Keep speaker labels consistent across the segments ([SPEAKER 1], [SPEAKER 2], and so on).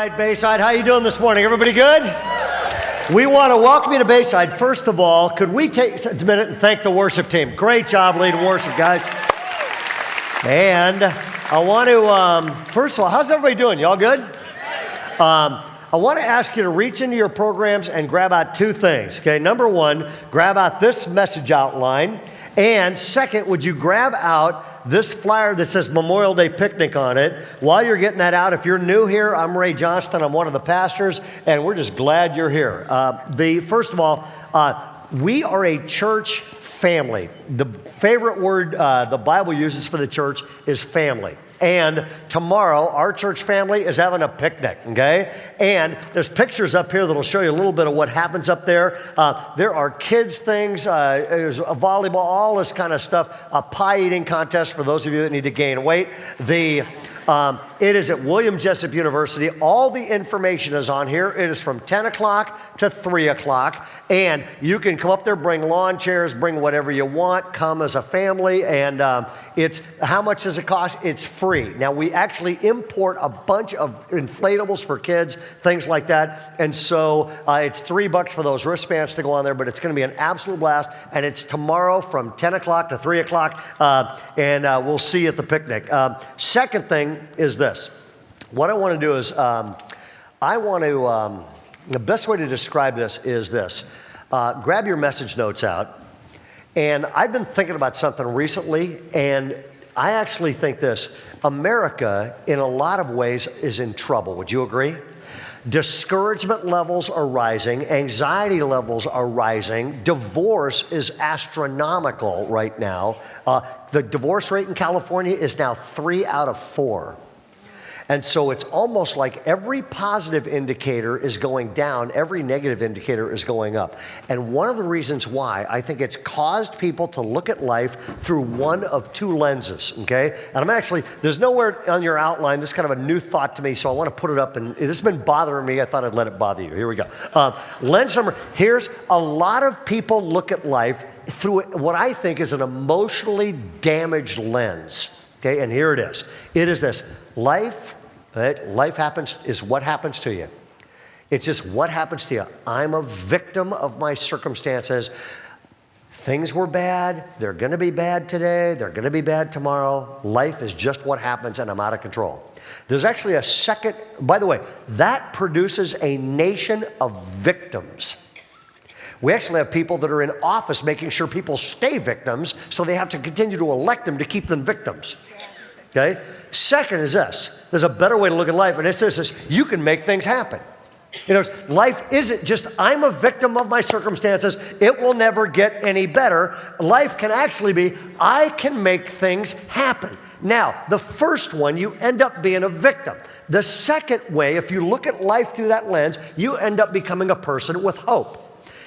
[SPEAKER 1] right, Bayside, how you doing this morning? Everybody good? We want to welcome you to Bayside. First of all, could we take a minute and thank the worship team? Great job leading worship, guys. And I want to, first of all, how's everybody doing? Y'all good? I want to ask you to reach into your programs and grab out two things, okay? Number one, grab out this message outline. And second, would you grab out this flyer that says Memorial Day Picnic on it? While you're getting that out, if you're new here, I'm Johnston. I'm one of the pastors, and we're just glad you're here. First of all, we are a church family. The favorite word the Bible uses for the church is family. And tomorrow, our church family is having a picnic, okay? And there's pictures up here that'll show you a little bit of what happens up there. There are kids' things, there's a volleyball, all this kind of stuff, a pie eating contest for those of you that need to gain weight. It is at William Jessup University. All the information is on here. It is from 10 o'clock to 3 o'clock. And you can come up there, bring lawn chairs, bring whatever you want, come as a family. And how much does it cost? It's free. Now, we actually import a bunch of inflatables for kids, things like that. And so it's $3 for those wristbands to go on there, but it's going to be an absolute blast. And it's tomorrow from 10 o'clock to 3 o'clock. And we'll see you at the picnic. Second thing is this. What I want to do is, the best way to describe this is this. Grab your message notes out. And I've been thinking about something recently, and I actually think this. America, in a lot of ways, is in trouble. Would you agree? Discouragement levels are rising. Anxiety levels are rising. Divorce is astronomical right now. The divorce rate in California is now 3 out of 4. And so it's almost like every positive indicator is going down, every negative indicator is going up. And one of the reasons why, I think it's caused people to look at life through one of two lenses, okay? And there's nowhere on your outline, this is kind of a new thought to me, so I want to put it up, and this has been bothering me, I thought I'd let it bother you. Here we go. Here's a lot of people look at life through what I think is an emotionally damaged lens. Okay, and here it is. It is this. Life happens is what happens to you. It's just what happens to you. I'm a victim of my circumstances. Things were bad. They're going to be bad today. They're going to be bad tomorrow. Life is just what happens, and I'm out of control. There's actually a second, by the way, that produces a nation of victims. We actually have people that are in office making sure people stay victims, so they have to continue to elect them to keep them victims. Okay? Second is this. There's a better way to look at life, and it says this: you can make things happen. Life isn't just, I'm a victim of my circumstances, it will never get any better. Life can actually be, I can make things happen. Now, the first one, you end up being a victim. The second way, if you look at life through that lens, you end up becoming a person with hope.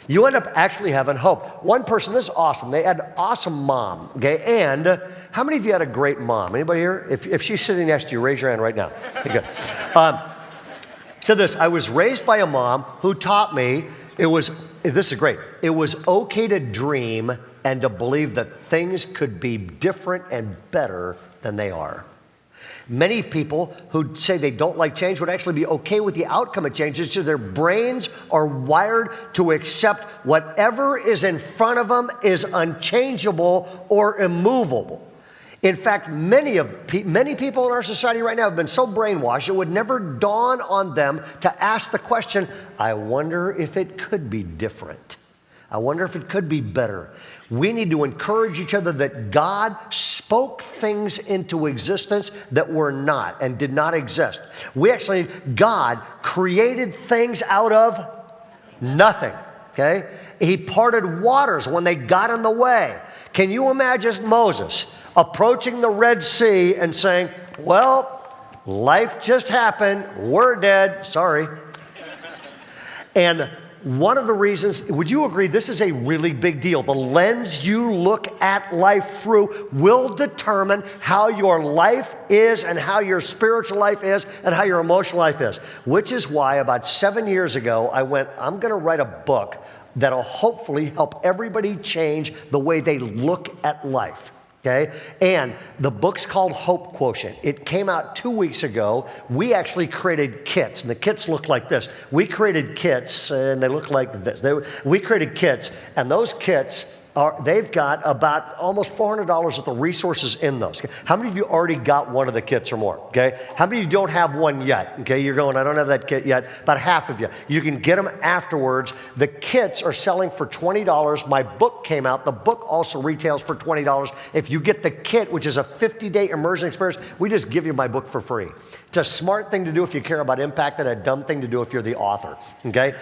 [SPEAKER 1] You end up actually having hope. One person, this is awesome. They had an awesome mom, okay? And how many of you had a great mom? Anybody here? If she's sitting next to you, raise your hand right now. Okay, good. Said this: I was raised by a mom who taught me this is great. It was okay to dream and to believe that things could be different and better than they are. Many people who say they don't like change would actually be okay with the outcome of change. It's just their brains are wired to accept whatever is in front of them is unchangeable or immovable. In fact, many people in our society right now have been so brainwashed, it would never dawn on them to ask the question, I wonder if it could be different. I wonder if it could be better. We need to encourage each other that God spoke things into existence that were not and did not exist. God created things out of nothing, okay? He parted waters when they got in the way. Can you imagine Moses approaching the Red Sea and saying, well, life just happened, we're dead, sorry. And one of the reasons, would you agree, this is a really big deal? The lens you look at life through will determine how your life is and how your spiritual life is and how your emotional life is. Which is why about 7 years ago, I'm going to write a book that'll hopefully help everybody change the way they look at life. Okay, and the book's called Hope Quotient. It came out 2 weeks ago. We actually created kits, and the kits look like this. We created kits, and they look like this. We created kits, and those kits they've got about almost $400 worth of resources in those. Okay? How many of you already got one of the kits or more? Okay, how many of you don't have one yet? Okay, you're going, I don't have that kit yet. About half of you. You can get them afterwards. The kits are selling for $20. My book came out. The book also retails for $20. If you get the kit, which is a 50-day immersion experience, we just give you my book for free. It's a smart thing to do if you care about impact, and a dumb thing to do if you're the author. Okay,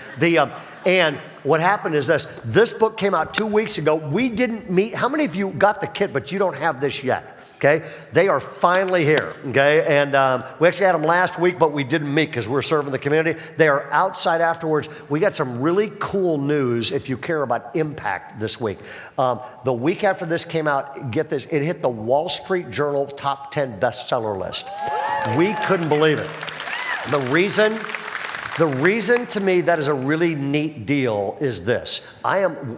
[SPEAKER 1] and what happened is this book came out 2 weeks ago. We didn't meet. How many of you got the kit, but you don't have this yet? Okay, they are finally here. Okay, and we actually had them last week, but we didn't meet because we're serving the community. They are outside afterwards. We got some really cool news if you care about impact this week. The week after this came out, get this, it hit the Wall Street Journal top 10 bestseller list. We couldn't believe it. The reason to me that is a really neat deal is this.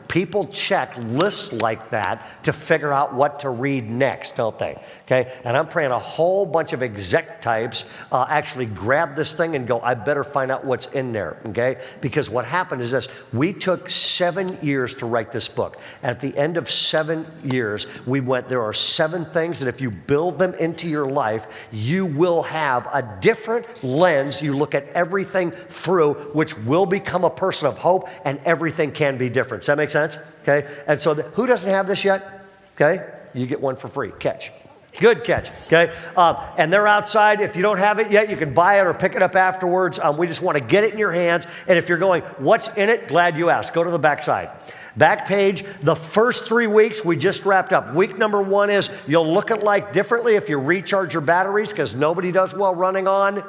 [SPEAKER 1] People check lists like that to figure out what to read next, don't they? Okay, and I'm praying a whole bunch of exec types actually grab this thing and go, I better find out what's in there, okay? Because what happened is this, we took 7 years to write this book. At the end of 7 years, there are 7 things that if you build them into your life, you will have a different lens. You look at everything through, which will become a person of hope, and everything can be different. Does that make sense? Okay, and so who doesn't have this yet? Okay, you get one for free. Catch. Good catch, okay? And they're outside. If you don't have it yet, you can buy it or pick it up afterwards. We just want to get it in your hands. And if you're going, what's in it? Glad you asked. Go to the backside. Back page, the first 3 weeks we just wrapped up. Week number 1 is you'll look at life differently if you recharge your batteries, because nobody does well running on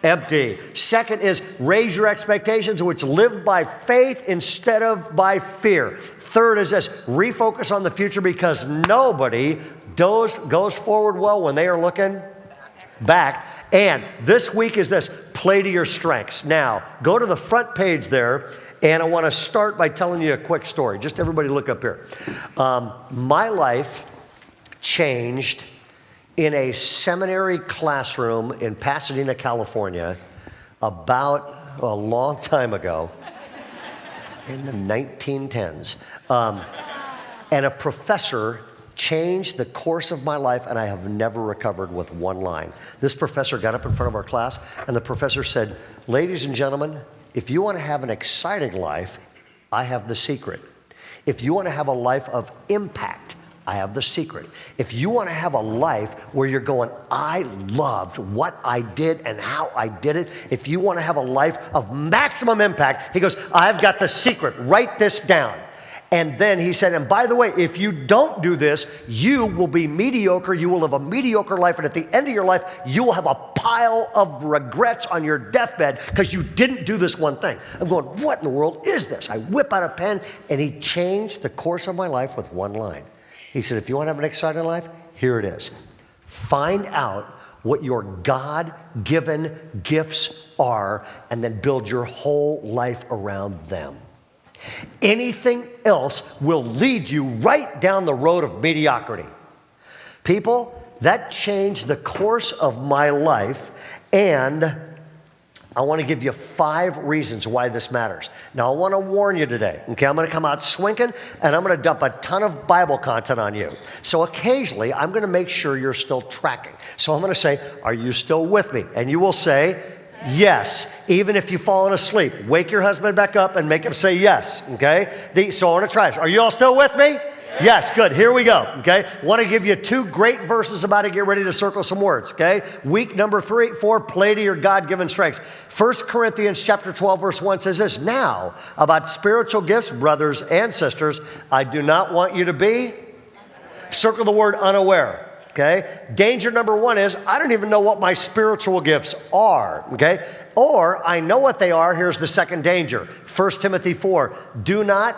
[SPEAKER 1] empty. Second is raise your expectations, which live by faith instead of by fear. Third is this, refocus on the future, because nobody goes forward well when they are looking back. And this week is this, play to your strengths. Now, go to the front page there, and I want to start by telling you a quick story. Just everybody look up here. My life changed in a seminary classroom in Pasadena, California, about a long time ago, in the 1910s. And a professor changed the course of my life, and I have never recovered with one line. This professor got up in front of our class, and the professor said, ladies and gentlemen, if you want to have an exciting life, I have the secret. If you want to have a life of impact, I have the secret. If you want to have a life where you're going, I loved what I did and how I did it. If you want to have a life of maximum impact, he goes, I've got the secret. Write this down. And then he said, and by the way, if you don't do this, you will be mediocre. You will live a mediocre life. And at the end of your life, you will have a pile of regrets on your deathbed because you didn't do this one thing. I'm going, what in the world is this? I whip out a pen, and he changed the course of my life with one line. He said, if you want to have an exciting life, here it is. Find out what your God-given gifts are, and then build your whole life around them. Anything else will lead you right down the road of mediocrity. People, that changed the course of my life, and I want to give you 5 reasons why this matters. Now, I want to warn you today, okay? I'm going to come out swinging, and I'm going to dump a ton of Bible content on you. So occasionally, I'm going to make sure you're still tracking. So I'm going to say, are you still with me? And you will say, yes, even if you've fallen asleep. Wake your husband back up and make him say yes, okay? So I want to try this. Are you all still with me? Yes, good. Here we go, okay? Want to give you 2 great verses about it. Get ready to circle some words, okay? Week number 4, play to your God-given strengths. 1 Corinthians chapter 12, verse 1 says this, now, about spiritual gifts, brothers and sisters, I do not want you to be, circle the word unaware, okay? Danger number 1 is, I don't even know what my spiritual gifts are, okay? Or, I know what they are. Here's the second danger. 1 Timothy 4, do not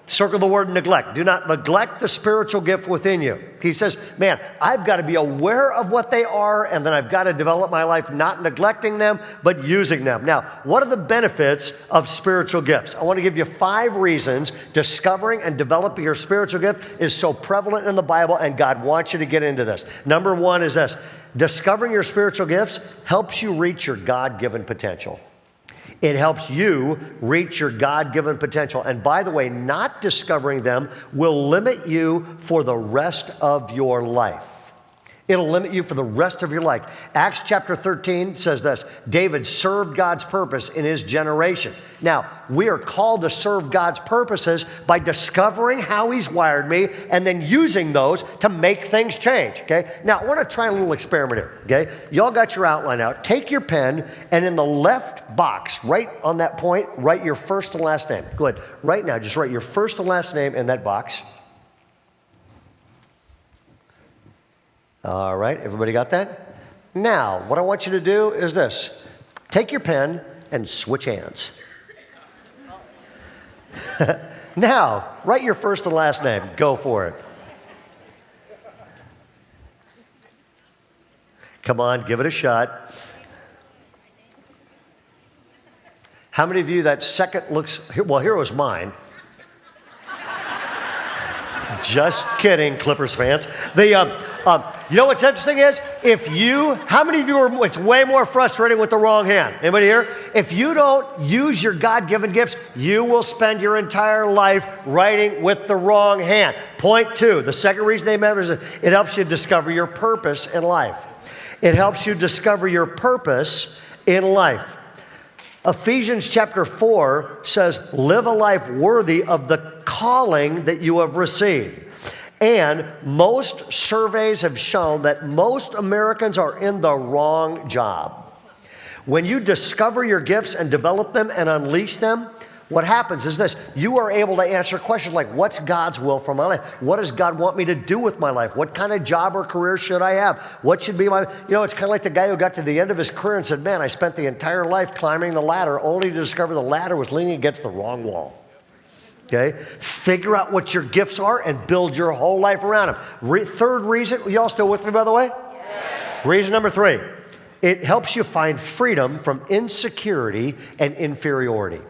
[SPEAKER 1] Circle the word neglect. Do not neglect the spiritual gift within you. He says, man, I've got to be aware of what they are, and then I've got to develop my life not neglecting them, but using them. Now, what are the benefits of spiritual gifts? I want to give you 5 reasons discovering and developing your spiritual gift is so prevalent in the Bible, and God wants you to get into this. Number 1 is this. Discovering your spiritual gifts helps you reach your God-given potential. It helps you reach your God-given potential. And by the way, not discovering them will limit you for the rest of your life. It'll limit you for the rest of your life. Acts chapter 13 says this, David served God's purpose in his generation. Now, we are called to serve God's purposes by discovering how he's wired me and then using those to make things change, okay? Now, I want to try a little experiment here, okay? Y'all got your outline out. Take your pen and in the left box, right on that point, write your first and last name. Go ahead. Right now, just write your first and last name in that box. All right, everybody got that? Now, what I want you to do is this. Take your pen and switch hands. Now, write your first and last name. Go for it. Come on, give it a shot. How many of you that second looks, well, here was mine. Just kidding, Clippers fans. You know what's interesting is, how many of you are, it's way more frustrating with the wrong hand. Anybody here? If you don't use your God-given gifts, you will spend your entire life writing with the wrong hand. Point 2, the second reason they matter is it helps you discover your purpose in life. It helps you discover your purpose in life. Ephesians chapter 4 says, live a life worthy of the calling that you have received. And most surveys have shown that most Americans are in the wrong job. When you discover your gifts and develop them and unleash them, what happens is this. You are able to answer questions like, what's God's will for my life? What does God want me to do with my life? What kind of job or career should I have? What should be my, it's kind of like the guy who got to the end of his career and said, man, I spent the entire life climbing the ladder only to discover the ladder was leaning against the wrong wall. Okay? Figure out what your gifts are and build your whole life around them. Third reason, y'all still with me, by the way? Yes. Reason number 3, it helps you find freedom from insecurity and inferiority.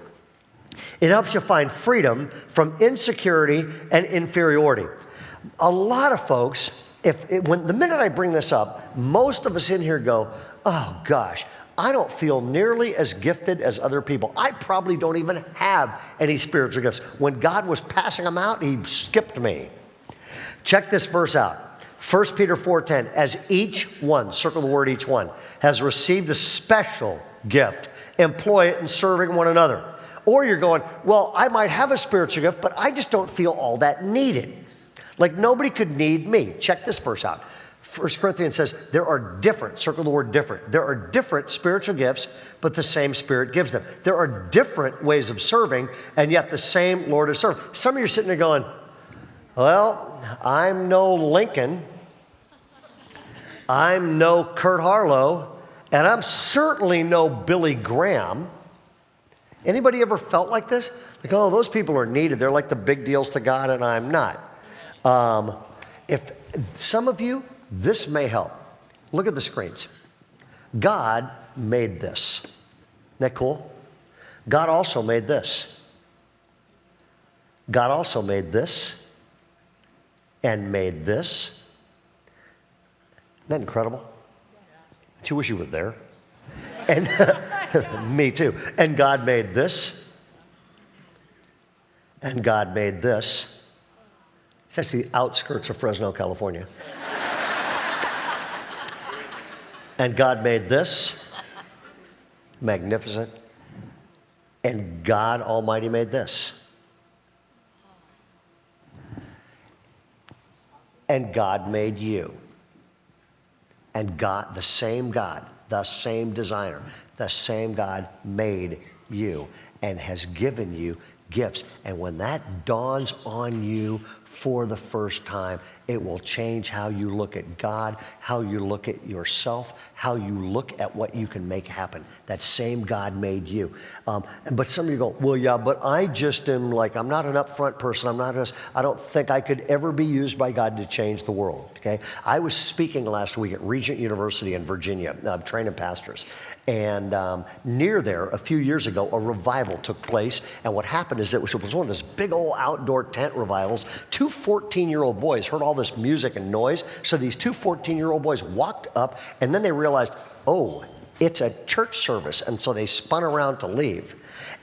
[SPEAKER 1] It helps you find freedom from insecurity and inferiority. A lot of folks, when the minute I bring this up, most of us in here go, oh gosh, I don't feel nearly as gifted as other people. I probably don't even have any spiritual gifts. When God was passing them out, he skipped me. Check this verse out. 1 Peter 4:10, as each one, circle the word each one, has received a special gift, employ it in serving one another. Or you're going, well, I might have a spiritual gift, but I just don't feel all that needed. Like nobody could need me. Check this verse out. 1 Corinthians says there are different, circle the word different. There are different spiritual gifts, but the same Spirit gives them. There are different ways of serving, and yet the same Lord is served. Some of you are sitting there going, well, I'm no Lincoln. I'm no Kurt Harlow, and I'm certainly no Billy Graham. Anybody ever felt like this? Like, oh, those people are needed. They're like the big deals to God, and I'm not. If some of you, this may help. Look at the screens. God made this. Isn't that cool? God also made this. God also made this and made this. Isn't that incredible? Don't you wish you were there? And me too. And God made this. And God made this. It's actually the outskirts of Fresno, California. And God made this. Magnificent. And God Almighty made this. And God made you. And God, the same designer, the same God made you and has given you gifts. And when that dawns on you for the first time. It will change how you look at God, how you look at yourself, how you look at what you can make happen. That same God made you. But some of you go, well, yeah, but I just am like, I'm not an upfront person. I don't think I could ever be used by God to change the world, okay? I was speaking last week at Regent University in Virginia, training pastors. And near there, a few years ago, a revival took place. And what happened is it was one of those big old outdoor tent revivals. Two 14-year-old boys heard all this music and noise. So these two 14-year-old boys walked up, and then they realized, oh, it's a church service. And so they spun around to leave.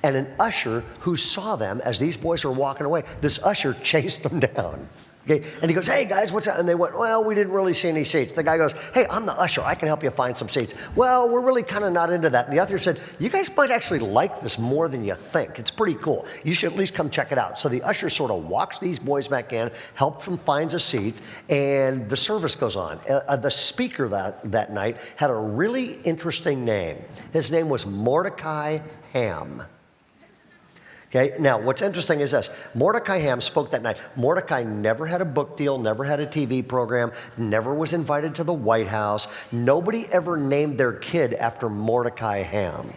[SPEAKER 1] And an usher who saw them as these boys were walking away, this usher chased them down. Okay, and he goes, hey guys, what's that? And they went, well, we didn't really see any seats. The guy goes, hey, I'm the usher. I can help you find some seats. Well, we're really kind of not into that. And the usher said, you guys might actually like this more than you think. It's pretty cool. You should at least come check it out. So the usher sort of walks these boys back in, helps them find a seat, and the service goes on. The speaker that night had a really interesting name. His name was Mordecai Ham. Okay, now what's interesting is this. Mordecai Ham spoke that night. Mordecai never had a book deal, never had a TV program, never was invited to the White House. Nobody ever named their kid after Mordecai Ham.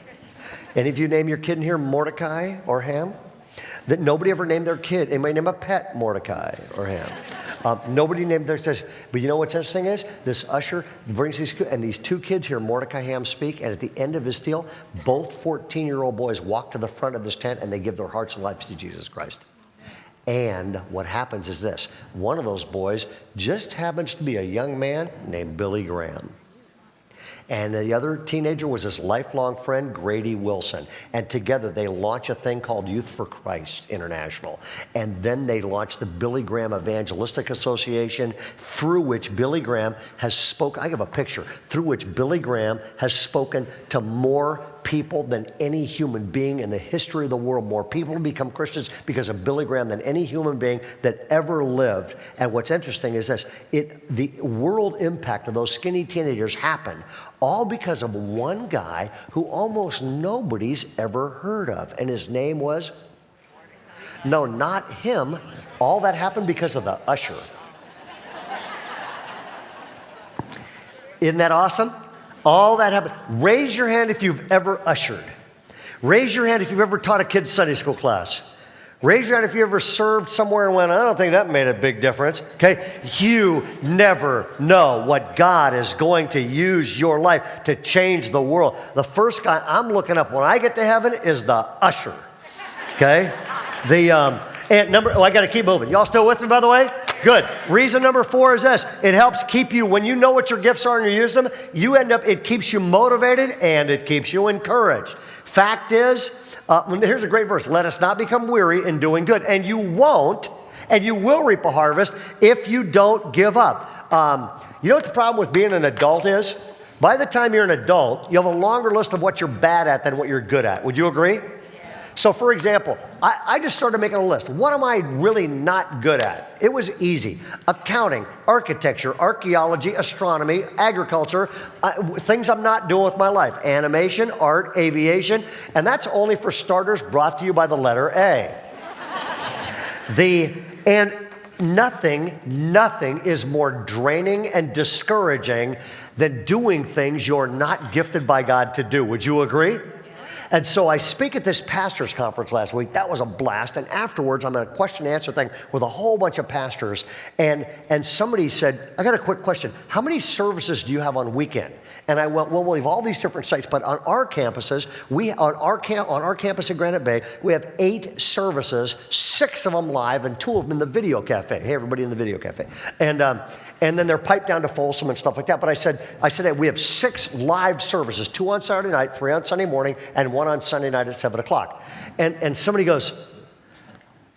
[SPEAKER 1] Any of you name your kid in here Mordecai or Ham? That nobody ever named their kid. Anybody name a pet Mordecai or Ham? Nobody named their kids. But you know what's interesting is this usher brings these two kids hear Mordecai Ham speak, and at the end of his deal, both 14-year-old boys walk to the front of this tent and they give their hearts and lives to Jesus Christ. And what happens is this. One of those boys just happens to be a young man named Billy Graham. And the other teenager was his lifelong friend, Grady Wilson. And together they launch a thing called Youth for Christ International. And then they launch the Billy Graham Evangelistic Association, through which Billy Graham has spoken. I have a picture, through which Billy Graham has spoken to more people than any human being in the history of the world. More people become Christians because of Billy Graham than any human being that ever lived. And what's interesting is this, the world impact of those skinny teenagers happened all because of one guy who almost nobody's ever heard of. And his name was? No, not him. All that happened because of the usher. Isn't that awesome? All that happened. Raise your hand if you've ever ushered. Raise your hand if you've ever taught a kid's Sunday school class. Raise your hand if you ever served somewhere and went, I don't think that made a big difference. Okay? You never know what God is going to use your life to change the world. The first guy I'm looking up when I get to heaven is the usher. Okay? I got to keep moving. Y'all still with me, by the way? Good. Reason number 4 is this. It helps keep you, when you know what your gifts are and you use them, it keeps you motivated and it keeps you encouraged. Fact is, here's a great verse. Let us not become weary in doing good. And you won't, and you will reap a harvest if you don't give up. You know what the problem with being an adult is? By the time you're an adult, you have a longer list of what you're bad at than what you're good at. Would you agree? So for example, I just started making a list. What am I really not good at? It was easy. Accounting, architecture, archaeology, astronomy, agriculture, things I'm not doing with my life. Animation, art, aviation, and that's only for starters, brought to you by the letter A. Nothing is more draining and discouraging than doing things you're not gifted by God to do. Would you agree? And so I speak at this pastors conference last week. That was a blast. And afterwards, I'm in a question and answer thing with a whole bunch of pastors. And somebody said, I got a quick question. How many services do you have on weekend? And I went, well, we have all these different sites, but on our campuses, on our campus in Granite Bay, we have 8 services, 6 of them live and 2 of them in the video cafe. Hey, everybody in the video cafe. And then they're piped down to Folsom and stuff like that. But I said that we have 6 live services, 2 on Saturday night, 3 on Sunday morning, and 1 on Sunday night at 7 o'clock. And somebody goes,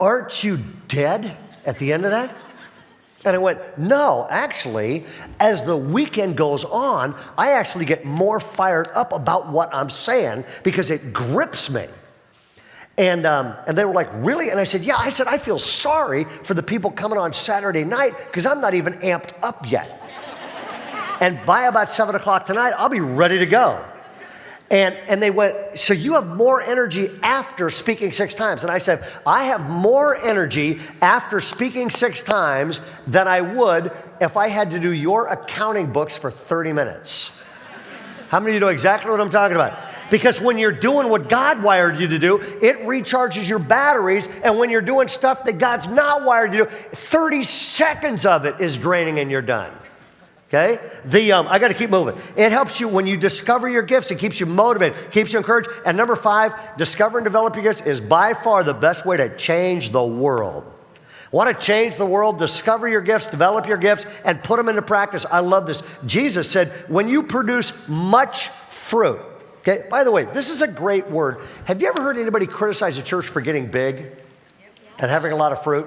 [SPEAKER 1] aren't you dead at the end of that? And I went, no, actually, as the weekend goes on, I actually get more fired up about what I'm saying because it grips me. And they were like, really? And I said, yeah. I said, I feel sorry for the people coming on Saturday night because I'm not even amped up yet. And by about 7 o'clock tonight, I'll be ready to go. And they went, so you have more energy after speaking 6 times. And I said, I have more energy after speaking 6 times than I would if I had to do your accounting books for 30 minutes. How many of you know exactly what I'm talking about? Because when you're doing what God wired you to do, it recharges your batteries. And when you're doing stuff that God's not wired you to do, 30 seconds of it is draining and you're done. Okay? I got to keep moving. It helps you when you discover your gifts. It keeps you motivated, keeps you encouraged. And number 5, discover and develop your gifts is by far the best way to change the world. Want to change the world? Discover your gifts, develop your gifts, and put them into practice. I love this. Jesus said, when you produce much fruit. Okay, by the way, this is a great word. Have you ever heard anybody criticize a church for getting big and having a lot of fruit?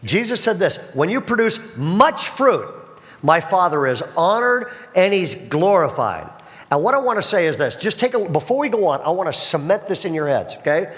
[SPEAKER 1] Jesus said this, when you produce much fruit, my Father is honored and he's glorified. And what I want to say is this, before we go on, I want to cement this in your heads, okay?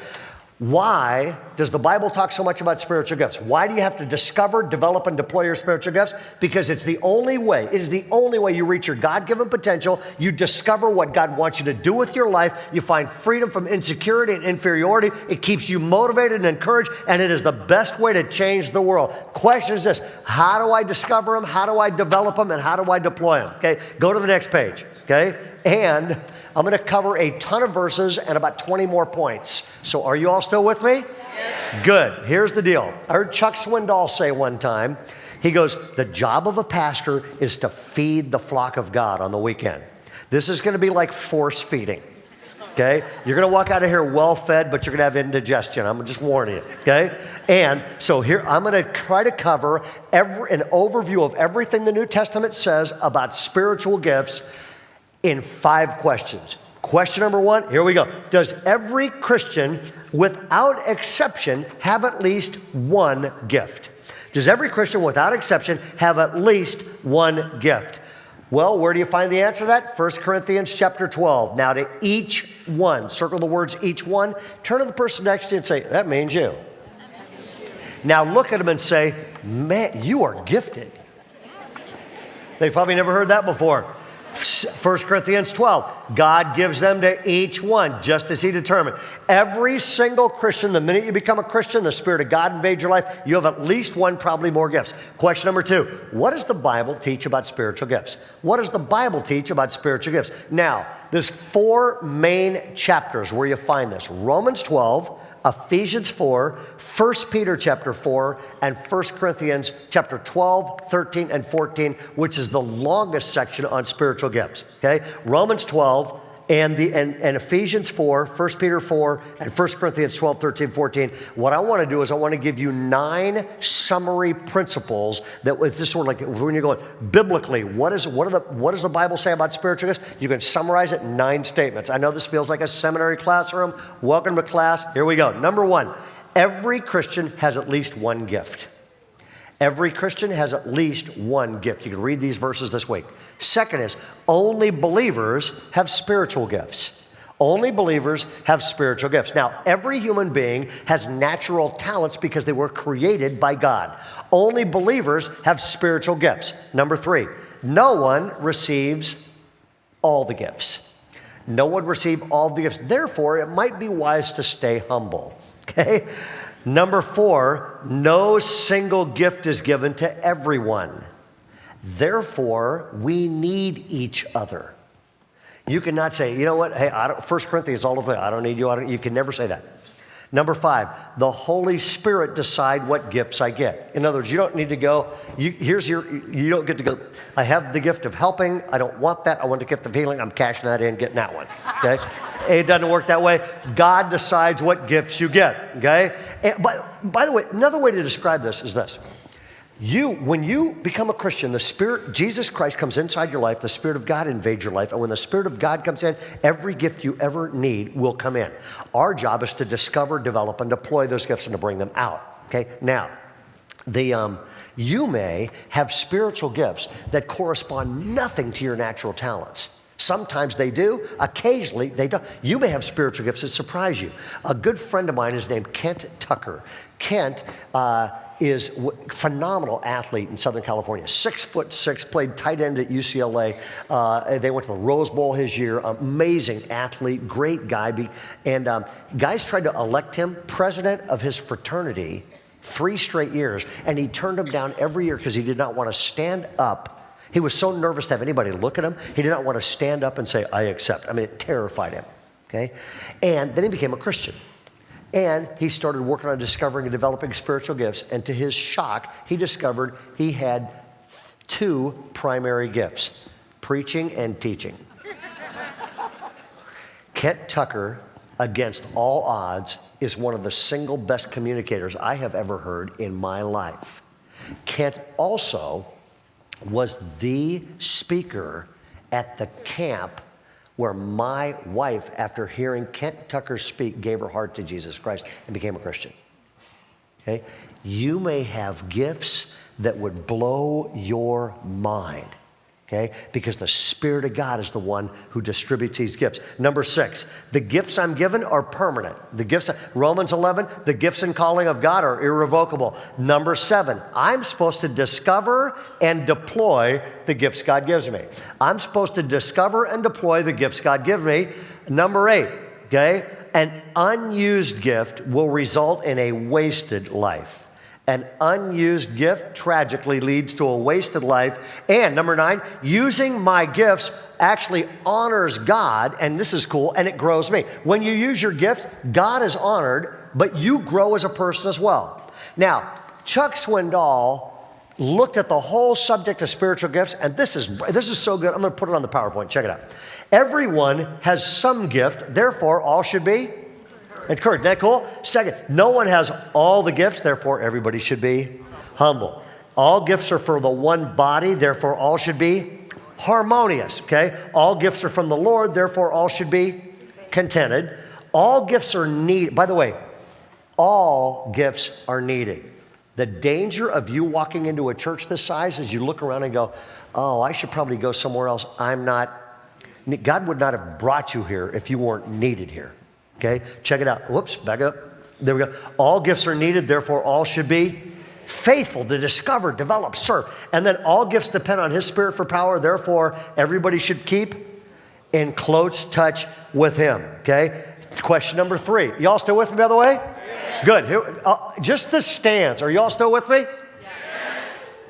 [SPEAKER 1] Why does the Bible talk so much about spiritual gifts? Why do you have to discover, develop, and deploy your spiritual gifts? Because it is the only way you reach your God-given potential. You discover what God wants you to do with your life. You find freedom from insecurity and inferiority. It keeps you motivated and encouraged, and it is the best way to change the world. Question is this, how do I discover them? How do I develop them? And how do I deploy them? Okay, go to the next page, okay? And I'm going to cover a ton of verses and about 20 more points. So are you all still with me? Yes. Good. Here's the deal. I heard Chuck Swindoll say one time, he goes, the job of a pastor is to feed the flock of God on the weekend. This is going to be like force feeding. Okay? You're going to walk out of here well fed, but you're going to have indigestion. I'm just warning you. Okay? And so here, I'm going to try to cover an overview of everything the New Testament says about spiritual gifts in 5 questions. Question number 1, here we go. Does every Christian, without exception, have at least one gift? Does every Christian, without exception, have at least one gift? Well, where do you find the answer to that? 1 Corinthians chapter 12. Now to each one, circle the words each one, turn to the person next to you and say, that means you. Now look at them and say, man, you are gifted. They've probably never heard that before. 1 Corinthians 12, God gives them to each one, just as he determined. Every single Christian, the minute you become a Christian, the Spirit of God invades your life, you have at least one, probably more gifts. Question number 2, what does the Bible teach about spiritual gifts? What does the Bible teach about spiritual gifts? Now, there's 4 main chapters where you find this. Romans 12, Ephesians 4, 1 Peter chapter 4, and 1 Corinthians chapter 12, 13, and 14, which is the longest section on spiritual gifts. Okay? Romans 12 and Ephesians 4, 1 Peter 4, and 1 Corinthians 12, 13, 14. What I want to do is I want to give you 9 summary principles that with this sort of like when you're going biblically, what does the Bible say about spiritual gifts? You can summarize it in 9 statements. I know this feels like a seminary classroom. Welcome to class. Here we go. Number 1, every Christian has at least one gift. Every Christian has at least one gift. You can read these verses this week. Second is, only believers have spiritual gifts. Only believers have spiritual gifts. Now, every human being has natural talents because they were created by God. Only believers have spiritual gifts. Number 3, no one receives all the gifts. No one receives all the gifts. Therefore, it might be wise to stay humble. Okay? Number 4, no single gift is given to everyone. Therefore, we need each other. You cannot say, you know what, hey, 1 Corinthians, all of it, I don't need you. You can never say that. Number 5, the Holy Spirit decide what gifts I get. In other words, you don't need to go, you don't get to go, I have the gift of helping, I don't want that, I want the gift of healing, I'm cashing that in, getting that one, okay? It doesn't work that way. God decides what gifts you get, okay? And by the way, another way to describe this is this. When you become a Christian, the Spirit, Jesus Christ comes inside your life, the Spirit of God invades your life, and when the Spirit of God comes in, every gift you ever need will come in. Our job is to discover, develop, and deploy those gifts and to bring them out, okay? Now, you may have spiritual gifts that correspond nothing to your natural talents. Sometimes they do. Occasionally they don't. You may have spiritual gifts that surprise you. A good friend of mine is named Kent Tucker. Kent, is phenomenal athlete in Southern California. 6'6", played tight end at UCLA. They went to the Rose Bowl his year. Amazing athlete, great guy. And guys tried to elect him president of his fraternity 3 straight years, and he turned them down every year because he did not want to stand up. He was so nervous to have anybody look at him. He did not want to stand up and say, I accept. I mean, it terrified him. Okay? And then he became a Christian. And he started working on discovering and developing spiritual gifts. And to his shock, he discovered he had 2 primary gifts, preaching and teaching. Kent Tucker, against all odds, is one of the single best communicators I have ever heard in my life. Kent also was the speaker at the camp where my wife, after hearing Kent Tucker speak, gave her heart to Jesus Christ and became a Christian. Okay? You may have gifts that would blow your mind. Okay? Because the Spirit of God is the one who distributes these gifts. Number 6, the gifts I'm given are permanent. The gifts, Romans 11, the gifts and calling of God are irrevocable. Number 7, I'm supposed to discover and deploy the gifts God gives me. I'm supposed to discover and deploy the gifts God gives me. Number 8, okay, an unused gift will result in a wasted life. An unused gift tragically leads to a wasted life. And number 9, using my gifts actually honors God, and this is cool, and it grows me. When you use your gifts, God is honored, but you grow as a person as well. Now, Chuck Swindoll looked at the whole subject of spiritual gifts, and this is so good. I'm going to put it on the PowerPoint. Check it out. Everyone has some gift, therefore all should be encouraged. Isn't that cool? Second, no one has all the gifts, therefore everybody should be humble. All gifts are for the one body, therefore all should be harmonious. Okay? All gifts are from the Lord, therefore all should be contented. All gifts are needed. By the way, all gifts are needed. The danger of you walking into a church this size is you look around and go, oh, I should probably go somewhere else. God would not have brought you here if you weren't needed here. Okay, check it out. Whoops, back up. There we go. All gifts are needed, therefore all should be faithful to discover, develop, serve. And then all gifts depend on His Spirit for power, therefore everybody should keep in close touch with Him. Okay, question number 3. Y'all still with me, by the way? Yes. Good. Here, just the stands. Are y'all still with me? Yes.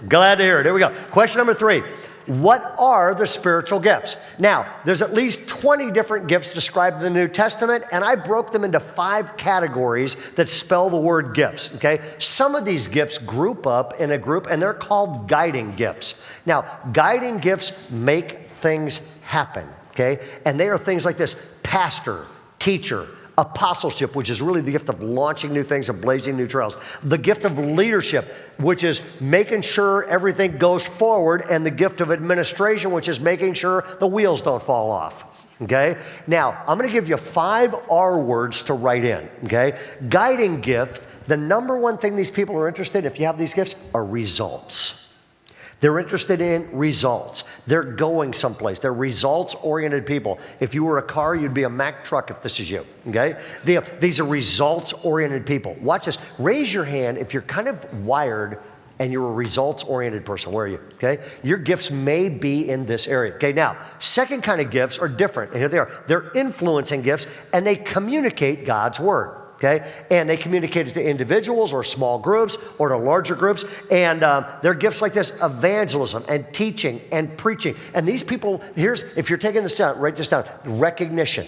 [SPEAKER 1] Glad to hear it. Here we go. Question number 3. What are the spiritual gifts? Now, there's at least 20 different gifts described in the New Testament, and I broke them into 5 categories that spell the word gifts, okay? Some of these gifts group up in a group, and they're called guiding gifts. Now, guiding gifts make things happen, okay? And they are things like this: pastor, teacher, apostleship, which is really the gift of launching new things and blazing new trails. The gift of leadership, which is making sure everything goes forward. And the gift of administration, which is making sure the wheels don't fall off. Okay? Now, I'm going to give you 5 R words to write in. Okay? Guiding gift, the number one thing these people are interested in, if you have these gifts, are results. They're interested in results. They're going someplace. They're results-oriented people. If you were a car, you'd be a Mack truck if this is you, okay? These are results-oriented people. Watch this. Raise your hand if you're kind of wired and you're a results-oriented person. Where are you, okay? Your gifts may be in this area. Okay, now, second kind of gifts are different, and here they are. They're influencing gifts, and they communicate God's word. Okay, and they communicate it to individuals or small groups or to larger groups, and they're gifts like this: evangelism and teaching and preaching. And these people, if you're taking this down, write this down: recognition.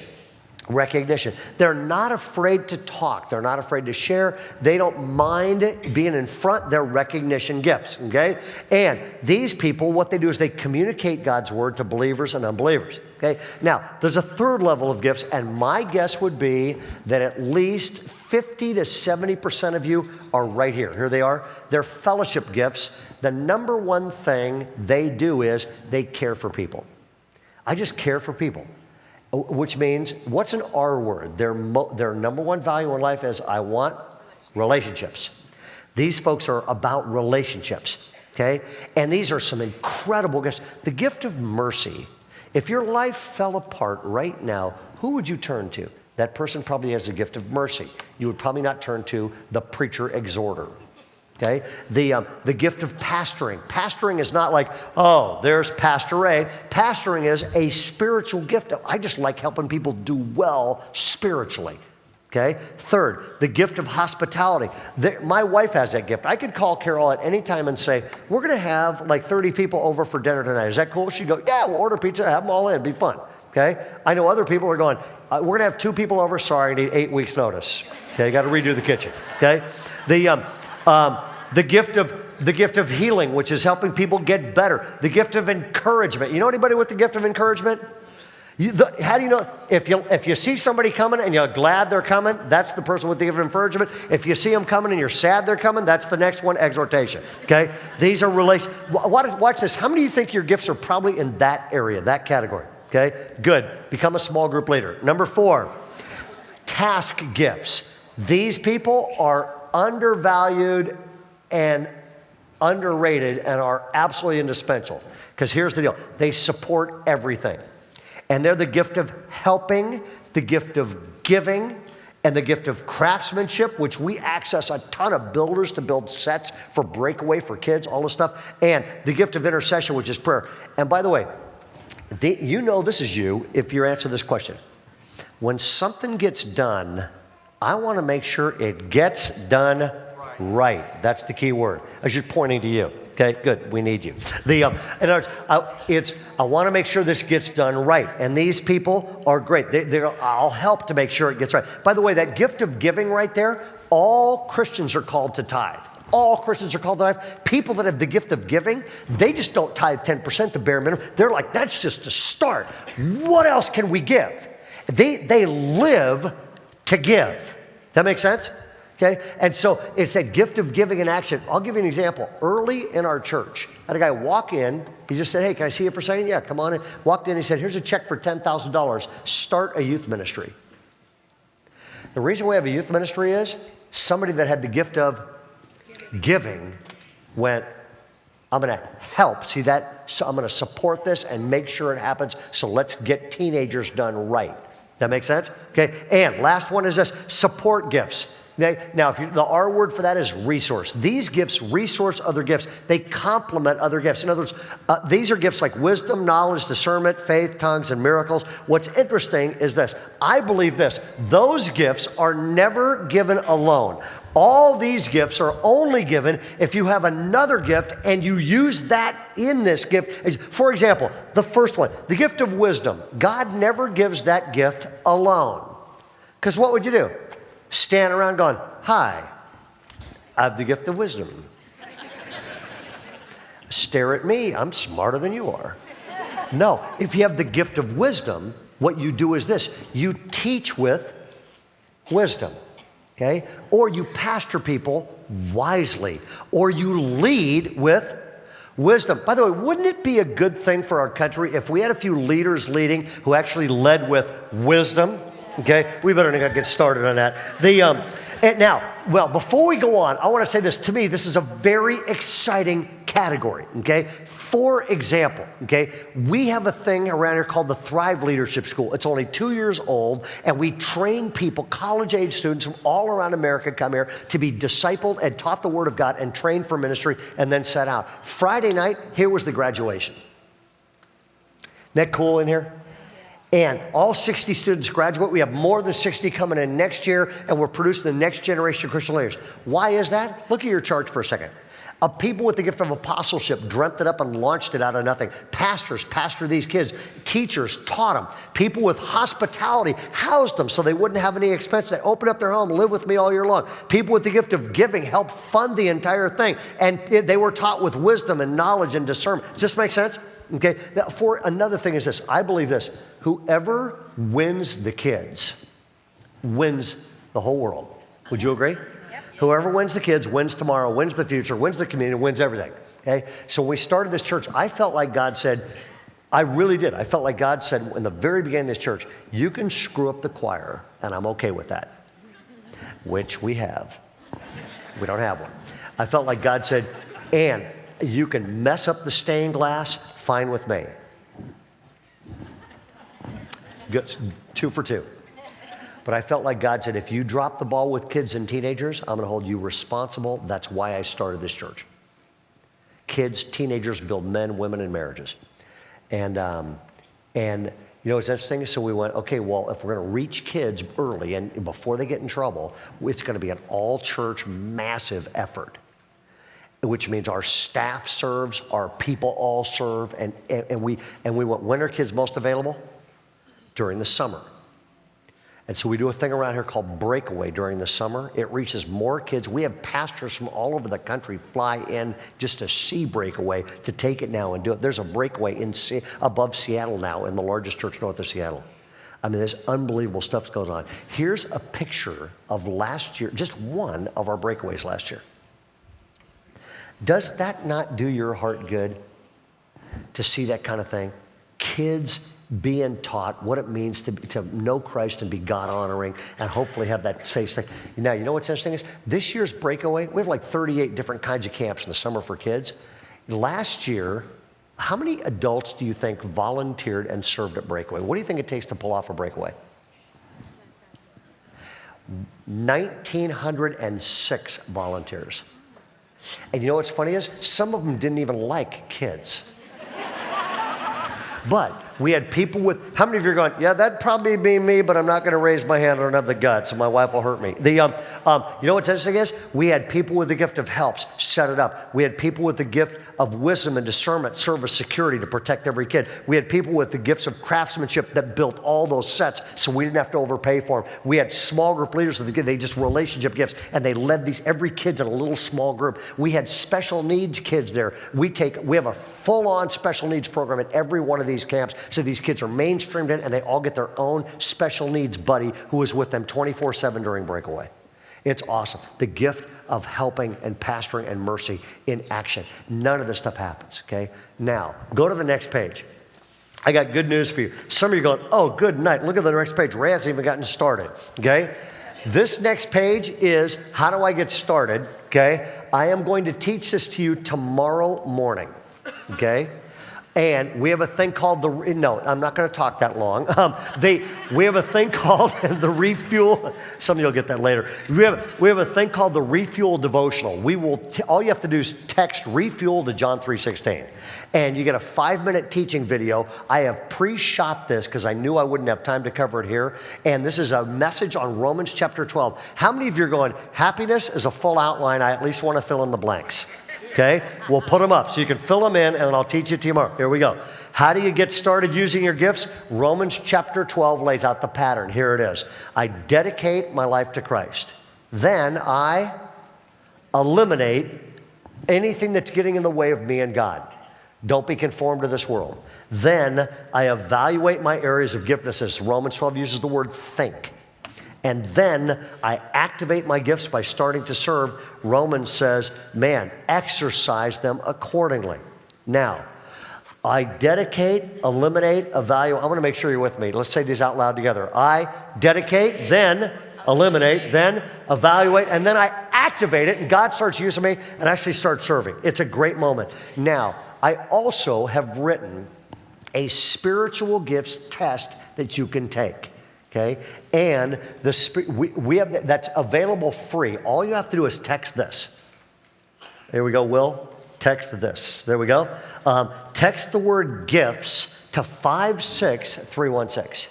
[SPEAKER 1] They're not afraid to talk. They're not afraid to share. They don't mind being in front. They're recognition gifts, okay? And these people, what they do is they communicate God's word to believers and unbelievers, okay? Now, there's a third level of gifts, and my guess would be that at least 50 to 70% of you are right here. Here they are. They're fellowship gifts. The number one thing they do is they care for people. I just care for people. Which means, what's an R word? Their number one value in life is, I want relationships. These folks are about relationships, okay? And these are some incredible gifts. The gift of mercy. If your life fell apart right now, who would you turn to? That person probably has a gift of mercy. You would probably not turn to the preacher exhorter, Okay, the gift of pastoring. Pastoring is not like, oh, there's Pastor Ray. Pastoring is a spiritual gift. I just like helping people do well spiritually. Okay. Third, the gift of hospitality. My wife has that gift. I could call Carol at any time and say, we're going to have like 30 people over for dinner tonight. Is that cool? She'd go, yeah, we'll order pizza, have them all in, it'd be fun. Okay. I know other people are going, we're going to have 2 people over. Sorry, I need 8 weeks notice. Okay. You got to redo the kitchen. Okay. The gift of healing, which is helping people get better. The gift of encouragement. You know anybody with the gift of encouragement? How do you know? If you see somebody coming and you're glad they're coming, that's the person with the gift of encouragement. If you see them coming and you're sad they're coming, that's the next one, exhortation. Okay? These are relations. Watch this. How many of you think your gifts are probably in that area, that category? Okay? Good. Become a small group leader. Number 4, task gifts. These people are undervalued and underrated and are absolutely indispensable. Because here's the deal. They support everything. And they're the gift of helping, the gift of giving, and the gift of craftsmanship, which we access a ton of builders to build sets for breakaway for kids, all this stuff. And the gift of intercession, which is prayer. And by the way, you know this is you if you answer this question. When something gets done, I want to make sure it gets done right. That's the key word. I was just pointing to you. Okay, good. We need you. In other words, I want to make sure this gets done right. And these people are great. I'll help to make sure it gets right. By the way, that gift of giving right there, all Christians are called to tithe. All Christians are called to tithe. People that have the gift of giving, they just don't tithe 10%, the bare minimum. They're like, that's just a start. What else can we give? They live to give. Does that make sense? Okay, and so it's a gift of giving in action. I'll give you an example. Early in our church, I had a guy walk in. He just said, hey, can I see you for a second? Yeah, come on in. Walked in, he said, here's a check for $10,000. Start a youth ministry. The reason we have a youth ministry is somebody that had the gift of giving went, I'm going to help. See that? So I'm going to support this and make sure it happens. So let's get teenagers done right. That makes sense? Okay, and last one is this, support gifts. Now, the R word for that is resource. These gifts resource other gifts. They complement other gifts. In other words, these are gifts like wisdom, knowledge, discernment, faith, tongues, and miracles. What's interesting is this. I believe this. Those gifts are never given alone. All these gifts are only given if you have another gift and you use that in this gift. For example, the first one, the gift of wisdom. God never gives that gift alone. Because what would you do? Stand around going, hi, I have the gift of wisdom. Stare at me, I'm smarter than you are. No, if you have the gift of wisdom, what you do is this. You teach with wisdom, okay? Or you pastor people wisely. Or you lead with wisdom. By the way, wouldn't it be a good thing for our country if we had a few leaders leading who actually led with wisdom? Okay, we better get started on that. Before we go on, I want to say this. To me, this is a very exciting category, okay? For example, okay, we have a thing around here called the Thrive Leadership School. It's only 2 years old, and we train people, college-age students from all around America come here to be discipled and taught the Word of God and trained for ministry and then set out. Friday night, here was the graduation. Isn't that cool in here? And all 60 students graduate. We have more than 60 coming in next year, and we're producing the next generation of Christian leaders. Why is that? Look at your chart for a second. People with the gift of apostleship dreamt it up and launched it out of nothing. Pastors pastored these kids. Teachers taught them. People with hospitality housed them so they wouldn't have any expense. They opened up their home, live with me all year long. People with the gift of giving helped fund the entire thing. And they were taught with wisdom and knowledge and discernment. Does this make sense? Okay. Now, for another thing is this. I believe this. Whoever wins the kids wins the whole world. Would you agree? Yep. Whoever wins the kids wins tomorrow, wins the future, wins the community, wins everything. Okay? So when we started this church, I felt like God said, I really did. I felt like God said in the very beginning of this church, you can screw up the choir, and I'm okay with that. Which we have. We don't have one. I felt like God said, and you can mess up the stained glass, fine with me. Good. 2 for 2. But I felt like God said, if you drop the ball with kids and teenagers, I'm going to hold you responsible. That's why I started this church. Kids, teenagers build men, women, and marriages. And you know what's interesting? So we went, okay, well, if we're going to reach kids early and before they get in trouble, it's going to be an all-church massive effort, which means our staff serves, our people all serve, and we went, when are kids most available? During the summer. And so we do a thing around here called Breakaway during the summer. It reaches more kids. We have pastors from all over the country fly in just to see Breakaway, to take it now and do it. There's a Breakaway above Seattle now, in the largest church north of Seattle. I mean, there's unbelievable stuff that goes on. Here's a picture of last year, just one of our Breakaways last year. Does that not do your heart good to see that kind of thing? Kids being taught what it means to know Christ and be God-honoring and hopefully have that face thing. Now, you know what's interesting is this year's Breakaway, we have like 38 different kinds of camps in the summer for kids. Last year, how many adults do you think volunteered and served at Breakaway? What do you think it takes to pull off a Breakaway? 1,906 volunteers. And you know what's funny is some of them didn't even like kids. But we had people with, how many of you are going, yeah, that'd probably be me, but I'm not going to raise my hand. I don't have the guts, so my wife will hurt me. You know what's interesting is we had people with the gift of helps set it up. We had people with the gift of wisdom and discernment serve as security to protect every kid. We had people with the gifts of craftsmanship that built all those sets so we didn't have to overpay for them. We had small group leaders with they just relationship gifts, and they led every kid's in a little small group. We had special needs kids there. We have a full-on special needs program at every one of these camps, so these kids are mainstreamed in, and they all get their own special needs buddy who is with them 24/7 during Breakaway. It's awesome. The gift of helping and pastoring and mercy in action. None of this stuff happens, okay? Now, go to the next page. I got good news for you. Some of you are going, oh, good night. Look at the next page. Ray hasn't even gotten started, okay? This next page is how do I get started, okay? I am going to teach this to you tomorrow morning, okay? And we have a thing called no, I'm not going to talk that long. We have a thing called the refuel. Some of you will get that later. We have a thing called the refuel devotional. All you have to do is text refuel to John 3:16. And you get a 5-minute teaching video. I have pre-shot this because I knew I wouldn't have time to cover it here. And this is a message on Romans chapter 12. How many of you are going, happiness is a full outline. I at least want to fill in the blanks. Okay, we'll put them up so you can fill them in, and then I'll teach it to you tomorrow. Here we go. How do you get started using your gifts? Romans chapter 12 lays out the pattern. Here it is. I dedicate my life to Christ. Then I eliminate anything that's getting in the way of me and God. Don't be conformed to this world. Then I evaluate my areas of giftedness. Romans 12 uses the word think. And then I activate my gifts by starting to serve. Romans says, man, exercise them accordingly. Now, I dedicate, eliminate, evaluate. I want to make sure you're with me. Let's say these out loud together. I dedicate, then eliminate, then evaluate, and then I activate it, and God starts using me and actually starts serving. It's a great moment. Now, I also have written a spiritual gifts test that you can take. Okay, and we have that's available free. All you have to do is text this. There we go, Will. Text this. There we go. Text the word gifts to 56316.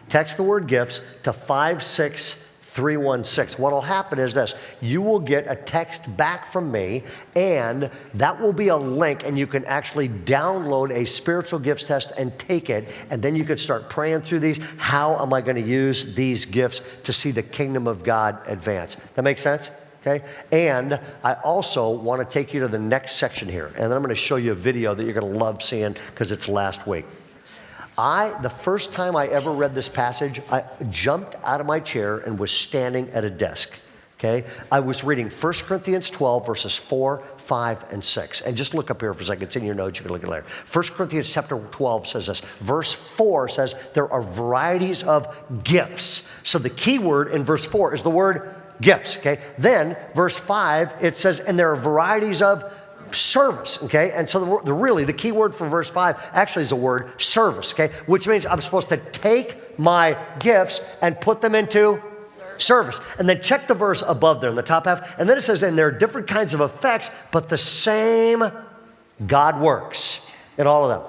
[SPEAKER 1] Text the word gifts to 56316. What will happen is this. You will get a text back from me, and that will be a link, and you can actually download a spiritual gifts test and take it, and then you can start praying through these. How am I going to use these gifts to see the kingdom of God advance? That makes sense? Okay? And I also want to take you to the next section here, and then I'm going to show you a video that you're going to love seeing because it's last week. The first time I ever read this passage, I jumped out of my chair and was standing at a desk, okay? I was reading 1 Corinthians 12, verses 4, 5, and 6. And just look up here for a second. It's in your notes. You can look at it later. 1 Corinthians chapter 12 says this. Verse 4 says there are varieties of gifts. So the key word in verse 4 is the word gifts, okay? Then, verse 5, it says, and there are varieties of service, okay? And so the key word for verse 5 actually is the word service, okay? Which means I'm supposed to take my gifts and put them into service. And then check the verse above there in the top half. And then it says, and there are different kinds of effects, but the same God works in all of them.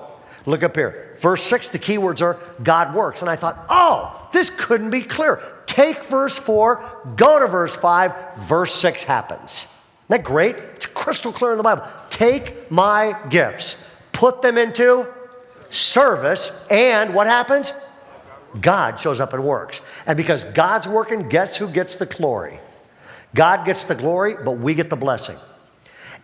[SPEAKER 1] Look up here. Verse 6, the key words are God works. And I thought, oh, this couldn't be clearer. Take verse 4, go to verse 5, verse 6 happens. Isn't that great? It's crystal clear in the Bible. Take my gifts, put them into service, and what happens? God shows up and works. And because God's working, guess who gets the glory? God gets the glory, but we get the blessing.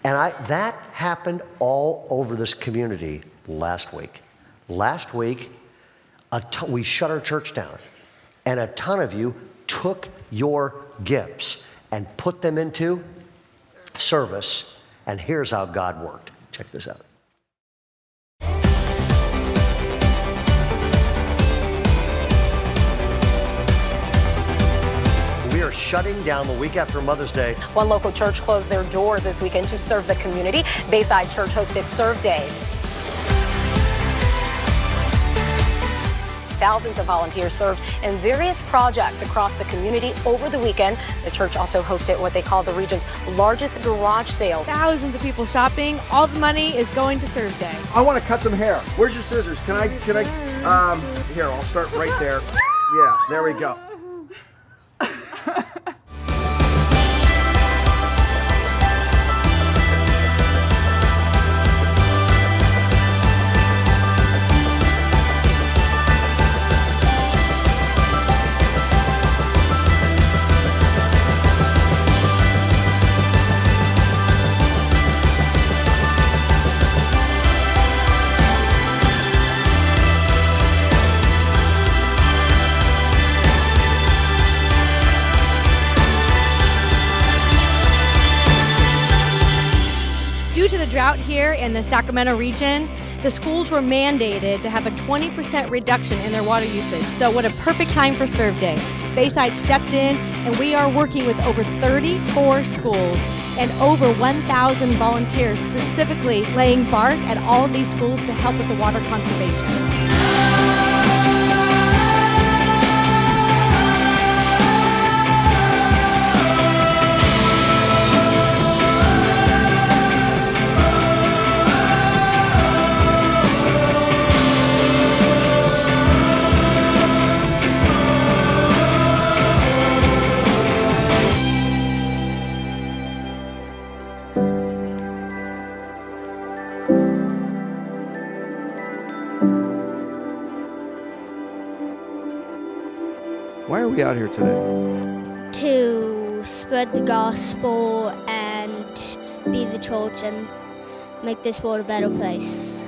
[SPEAKER 1] And that happened all over this community last week. Last week, we shut our church down, and a ton of you took your gifts and put them into service, and here's how God worked. Check this out. We are shutting down the week after Mother's Day.
[SPEAKER 2] One local church closed their doors this weekend to serve the community. Bayside Church hosted Serve Day. Thousands of volunteers served in various projects across the community over the weekend. The church also hosted what they call the region's largest garage sale.
[SPEAKER 3] Thousands of people shopping. All the money is going to Serve Day.
[SPEAKER 4] I want to cut some hair. Where's your scissors? Can I, here, I'll start right there. Yeah, there we go.
[SPEAKER 3] Due to the drought here in the Sacramento region, the schools were mandated to have a 20% reduction in their water usage. So what a perfect time for Serve Day. Bayside stepped in, and we are working with over 34 schools and over 1,000 volunteers, specifically laying bark at all of these schools to help with the water conservation.
[SPEAKER 4] Why are we out here today?
[SPEAKER 5] To spread the gospel and be the church and make this world a better place.